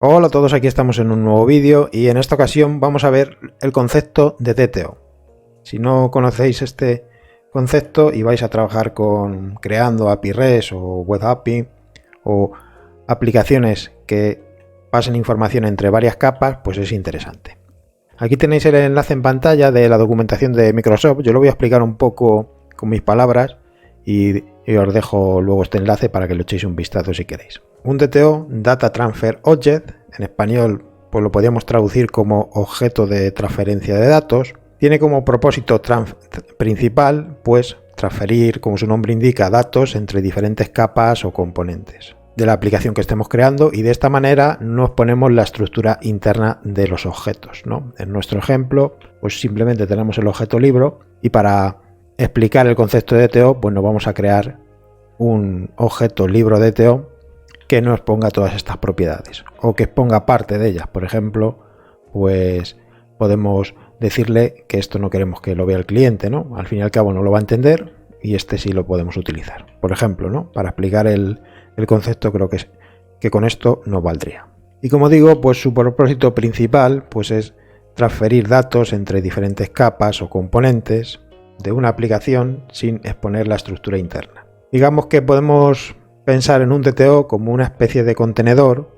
Hola a todos, aquí estamos en un nuevo vídeo y en esta ocasión vamos a ver el concepto de DTO. Si no conocéis este concepto y vais a trabajar creando API REST o Web API o aplicaciones que pasen información entre varias capas, pues es interesante. Aquí tenéis el enlace en pantalla de la documentación de Microsoft. Yo lo voy a explicar un poco con mis palabras y os dejo luego este enlace para que le echéis un vistazo si queréis. Un DTO, Data Transfer Object, en español pues lo podríamos traducir como objeto de transferencia de datos, tiene como propósito principal pues transferir, como su nombre indica, datos entre diferentes capas o componentes de la aplicación que estemos creando, y de esta manera nos ponemos la estructura interna de los objetos, ¿no? En nuestro ejemplo pues simplemente tenemos el objeto libro, y para explicar el concepto de DTO pues nos vamos a crear un objeto libro DTO que no exponga todas estas propiedades o que exponga parte de ellas. Por ejemplo, pues podemos decirle que esto no queremos que lo vea el cliente, ¿no? Al fin y al cabo no lo va a entender y este sí lo podemos utilizar. Por ejemplo, ¿no? Para explicar el concepto creo que con esto nos valdría. Y como digo, pues su propósito principal pues es transferir datos entre diferentes capas o componentes de una aplicación sin exponer la estructura interna. Digamos que podemos pensar en un DTO como una especie de contenedor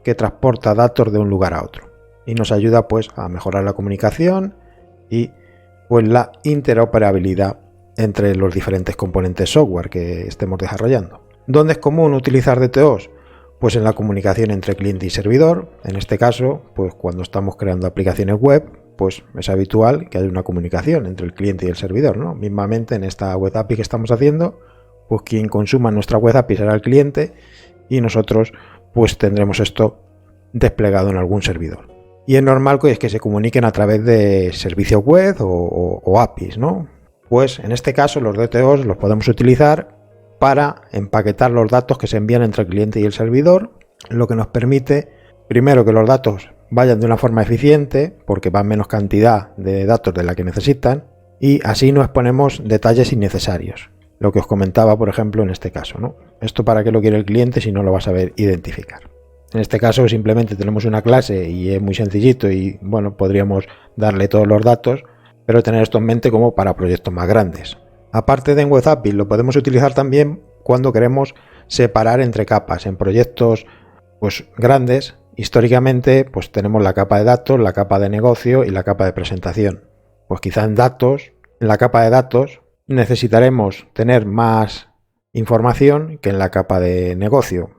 que transporta datos de un lugar a otro y nos ayuda pues a mejorar la comunicación y pues la interoperabilidad entre los diferentes componentes software que estemos desarrollando. ¿Dónde es común utilizar DTOs? Pues en la comunicación entre cliente y servidor. En este caso, pues cuando estamos creando aplicaciones web, pues es habitual que haya una comunicación entre el cliente y el servidor, ¿no? Mismamente en esta web API que estamos haciendo, pues quien consuma nuestra web API será el cliente y nosotros pues tendremos esto desplegado en algún servidor. Y es normal que se comuniquen a través de servicios web o APIs, ¿no? Pues en este caso los DTOs los podemos utilizar para empaquetar los datos que se envían entre el cliente y el servidor, lo que nos permite primero que los datos vayan de una forma eficiente porque van menos cantidad de datos de la que necesitan, y así no exponemos detalles innecesarios. Lo que os comentaba, por ejemplo, en este caso, ¿no? Esto para qué lo quiere el cliente si no lo va a saber identificar. En este caso simplemente tenemos una clase y es muy sencillito y bueno, podríamos darle todos los datos, pero tener esto en mente como para proyectos más grandes. Aparte de en Web API, lo podemos utilizar también cuando queremos separar entre capas. En proyectos pues grandes, históricamente pues tenemos la capa de datos, la capa de negocio y la capa de presentación. Pues quizá en la capa de datos necesitaremos tener más información que en la capa de negocio,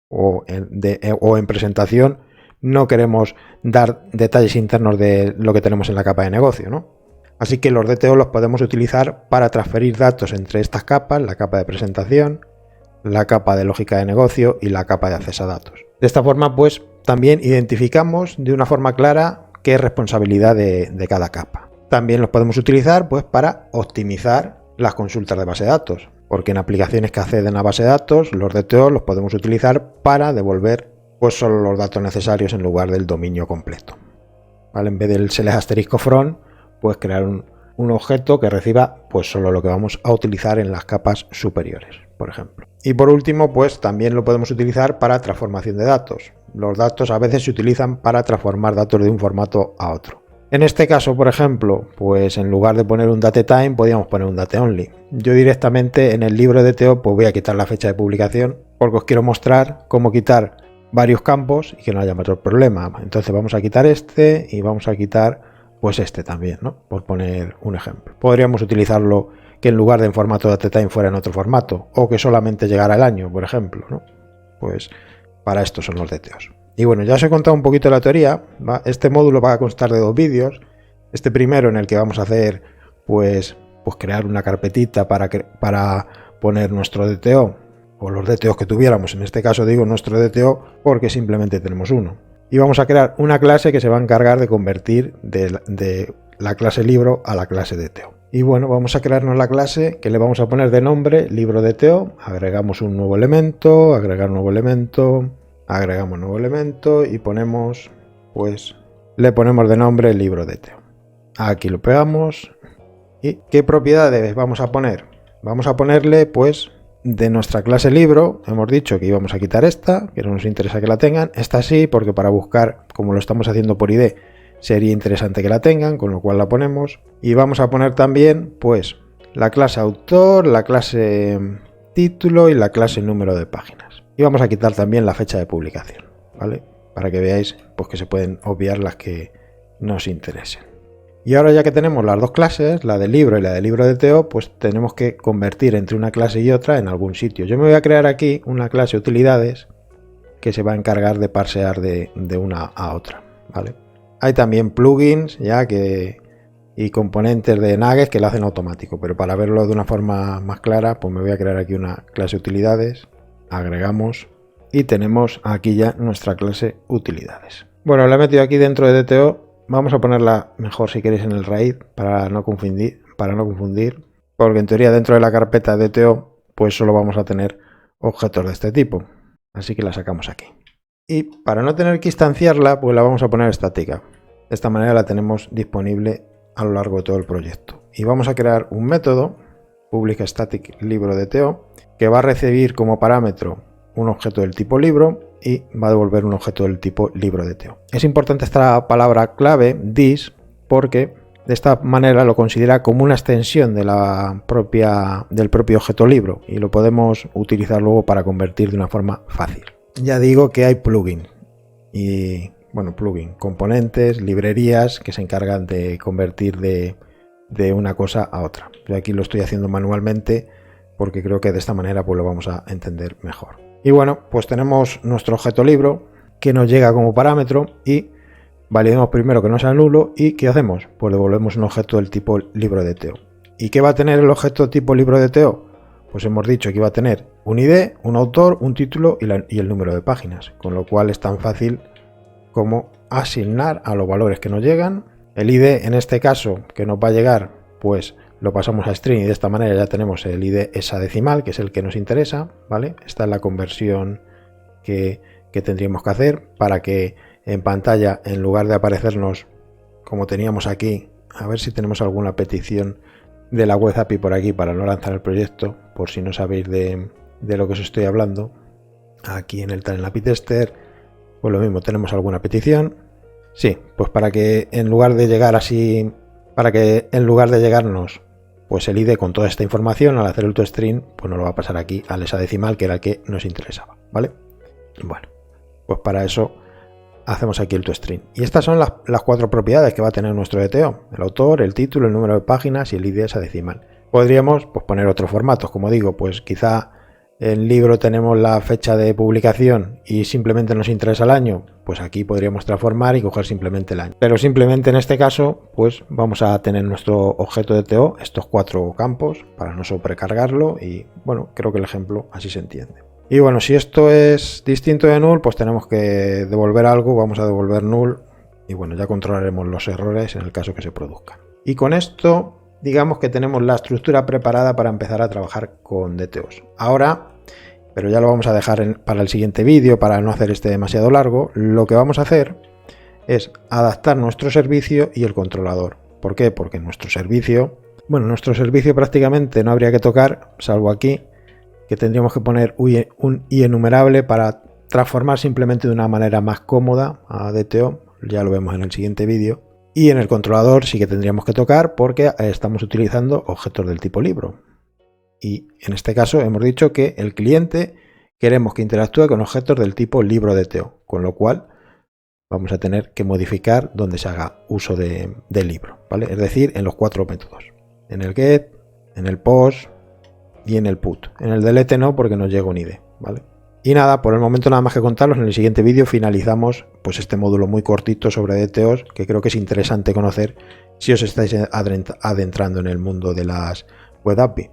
o en presentación no queremos dar detalles internos de lo que tenemos en la capa de negocio, ¿no? Así que los DTO los podemos utilizar para transferir datos entre estas capas, la capa de presentación, la capa de lógica de negocio y la capa de acceso a datos. De esta forma pues también identificamos de una forma clara qué es responsabilidad de cada capa. También los podemos utilizar pues para optimizar las consultas de base de datos, porque en aplicaciones que acceden a base de datos, los DTO los podemos utilizar para devolver pues solo los datos necesarios en lugar del dominio completo. ¿Vale? En vez del select asterisco from, pues crear un objeto que reciba pues solo lo que vamos a utilizar en las capas superiores, por ejemplo. Y por último, pues también lo podemos utilizar para transformación de datos. Los datos a veces se utilizan para transformar datos de un formato a otro. En este caso, por ejemplo, pues en lugar de poner un datetime, podríamos poner un dateonly. Yo directamente en el libro de DTO pues voy a quitar la fecha de publicación porque os quiero mostrar cómo quitar varios campos y que no haya mayor problema. Entonces vamos a quitar este y vamos a quitar pues este también, ¿no? Por poner un ejemplo. Podríamos utilizarlo que en lugar de en formato datetime fuera en otro formato, o que solamente llegara el año, por ejemplo, ¿no? Pues para esto son los DTOs. Y bueno, ya os he contado un poquito la teoría, ¿va? Este módulo va a constar de dos vídeos. Este primero en el que vamos a hacer pues crear una carpetita para poner nuestro DTO, o los DTOs que tuviéramos. En este caso digo nuestro DTO porque simplemente tenemos uno. Y vamos a crear una clase que se va a encargar de convertir de la clase libro a la clase DTO. Y bueno, vamos a crearnos la clase que le vamos a poner de nombre libro DTO. Agregamos un nuevo elemento, agregar nuevo elemento, agregamos nuevo elemento y ponemos, pues le ponemos de nombre libro DTO. Aquí lo pegamos. ¿Y qué propiedades vamos a poner? Vamos a ponerle pues de nuestra clase libro hemos dicho que íbamos a quitar esta, que no nos interesa que la tengan. Esta sí, porque para buscar, como lo estamos haciendo por ID, sería interesante que la tengan, con lo cual la ponemos. Y vamos a poner también, pues, la clase autor, la clase título y la clase número de páginas. Y vamos a quitar también la fecha de publicación, ¿vale? Para que veáis pues, que se pueden obviar las que nos interesen. Y ahora ya que tenemos las dos clases, la del libro y la del libro de TO, pues tenemos que convertir entre una clase y otra en algún sitio. Yo me voy a crear aquí una clase utilidades que se va a encargar de parsear de una a otra, ¿vale? Hay también plugins ya y componentes de Nuggets que lo hacen automático, pero para verlo de una forma más clara, pues me voy a crear aquí una clase utilidades, agregamos y tenemos aquí ya nuestra clase utilidades. Bueno, la he metido aquí dentro de DTO. Vamos a ponerla mejor si queréis en el raíz para no confundir, porque en teoría dentro de la carpeta DTO pues solo vamos a tener objetos de este tipo, así que la sacamos aquí. Y para no tener que instanciarla, pues la vamos a poner estática. De esta manera la tenemos disponible a lo largo de todo el proyecto. Y vamos a crear un método, public static libro DTO, que va a recibir como parámetro un objeto del tipo libro y va a devolver un objeto del tipo libro DTO. Es importante esta palabra clave, this, porque de esta manera lo considera como una extensión de del propio objeto libro y lo podemos utilizar luego para convertir de una forma fácil. Ya digo que hay plugins y componentes, librerías que se encargan de convertir de una cosa a otra. Yo aquí lo estoy haciendo manualmente porque creo que de esta manera pues lo vamos a entender mejor. Y bueno, pues tenemos nuestro objeto libro que nos llega como parámetro y validemos primero que no sea nulo y ¿qué hacemos? Pues devolvemos un objeto del tipo libro DTO. ¿Y qué va a tener el objeto tipo libro DTO? Pues hemos dicho que iba a tener un ID, un autor, un título y el número de páginas, con lo cual es tan fácil como asignar a los valores que nos llegan. El ID en este caso que nos va a llegar, pues lo pasamos a string y de esta manera ya tenemos el ID hexadecimal, que es el que nos interesa, ¿vale? Esta es la conversión que tendríamos que hacer para que en pantalla, en lugar de aparecernos como teníamos aquí, a ver si tenemos alguna petición de la web API por aquí para no lanzar el proyecto, por si no sabéis de lo que os estoy hablando. Aquí en el Talent API Tester, pues lo mismo, tenemos alguna petición. Sí, pues para que en lugar de llegarnos pues el ID con toda esta información, al hacer el toString, pues nos lo va a pasar aquí al hexadecimal, que era el que nos interesaba, ¿vale? Bueno, pues para eso hacemos aquí el toString. Y estas son las cuatro propiedades que va a tener nuestro DTO: el autor, el título, el número de páginas y el ID hexadecimal. Podríamos pues poner otros formatos, como digo, pues quizá en libro tenemos la fecha de publicación y simplemente nos interesa el año, pues aquí podríamos transformar y coger simplemente el año. Pero simplemente en este caso, pues vamos a tener nuestro objeto DTO, estos cuatro campos, para no sobrecargarlo y bueno, creo que el ejemplo así se entiende. Y bueno, si esto es distinto de null, pues tenemos que devolver algo, vamos a devolver null y bueno, ya controlaremos los errores en el caso que se produzcan. Y con esto, digamos que tenemos la estructura preparada para empezar a trabajar con DTOs. Ahora, pero ya lo vamos a dejar para el siguiente vídeo para no hacer este demasiado largo, lo que vamos a hacer es adaptar nuestro servicio y el controlador. ¿Por qué? Porque nuestro servicio prácticamente no habría que tocar, salvo aquí, que tendríamos que poner un IEnumerable para transformar simplemente de una manera más cómoda a DTO, ya lo vemos en el siguiente vídeo. Y en el controlador sí que tendríamos que tocar porque estamos utilizando objetos del tipo libro. Y en este caso hemos dicho que el cliente queremos que interactúe con objetos del tipo libro DTO, con lo cual vamos a tener que modificar donde se haga uso del libro, ¿vale? Es decir, en los cuatro métodos: en el get, en el post y en el put. En el delete no, porque nos llega un ID, ¿vale? Y nada, por el momento nada más que contaros. En el siguiente vídeo finalizamos pues este módulo muy cortito sobre DTOs, que creo que es interesante conocer si os estáis adentrando en el mundo de las web API.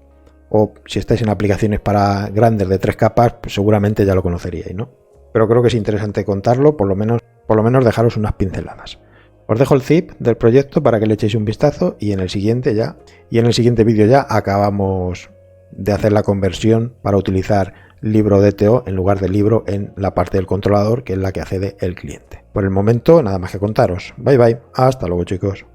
O si estáis en aplicaciones para grandes de 3 capas, pues seguramente ya lo conoceríais, ¿no? Pero creo que es interesante contarlo, por lo menos dejaros unas pinceladas. Os dejo el zip del proyecto para que le echéis un vistazo y en el siguiente vídeo ya acabamos de hacer la conversión para utilizar libro DTO en lugar de libro en la parte del controlador, que es la que accede el cliente. Por el momento nada más que contaros. Bye bye, hasta luego chicos.